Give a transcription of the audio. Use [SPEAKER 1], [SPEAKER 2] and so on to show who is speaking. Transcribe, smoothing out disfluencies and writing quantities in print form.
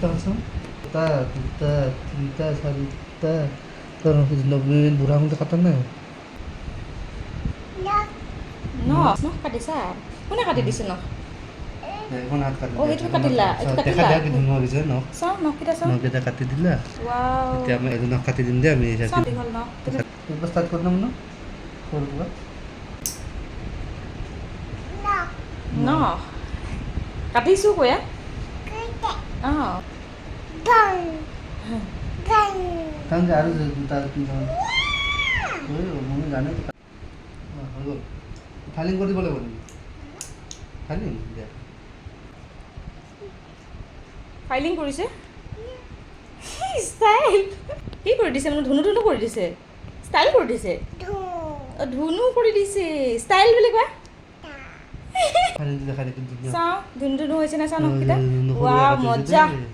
[SPEAKER 1] দুটা আছে দুটা দুটা তিনিটা চাৰিটা তোৰ বুঢ়া আঙুলিটো কাটা নাই
[SPEAKER 2] নখ কাটিছা কোনে কাটি দিছে নখ
[SPEAKER 1] এখন হাত কাটি
[SPEAKER 2] অ' সেইটো কাটিলা এইটো
[SPEAKER 1] দেখা
[SPEAKER 2] কাটিলা
[SPEAKER 1] দিয়া কি ধুনীয়া হৈছে নখ
[SPEAKER 2] চাওঁ নখকেইটা চাওঁ
[SPEAKER 1] নখকেইটা কাটি দিলা
[SPEAKER 2] ৱাও
[SPEAKER 1] এতিয়া আমি এইটো নখ কাটি দিম দে আমি
[SPEAKER 2] চাওঁ দীঘল নখ
[SPEAKER 1] এইবাৰ ষ্টাৰ্ট কৰি দিম ন সৰুৰ পৰা
[SPEAKER 2] নখ কাটিছোঁ কয়া অঁ
[SPEAKER 1] কাৰণ যে আৰু দুটা মই জানো হৈ গ'ল ফাইলিং কৰি দিব লাগিব নেকি ফাইলিং দিয়া
[SPEAKER 2] ফাইলিং কৰিছে ষ্টাইল কি কৰি দিছে মানে ধুনু ধুনু কৰি দিছে ষ্টাইল কৰি দিছে অঁ ধুনু কৰি দিছে ষ্টাইল বুলি কয়
[SPEAKER 1] ফাইলিং দেখা দেখি ধুনীয়া
[SPEAKER 2] চাওঁ ধুনু ধুনু হৈছে নাই চাওঁ নখকেইটা
[SPEAKER 1] নহৰু
[SPEAKER 2] ৱাও
[SPEAKER 1] কাটিছে
[SPEAKER 2] মজা
[SPEAKER 1] দেই।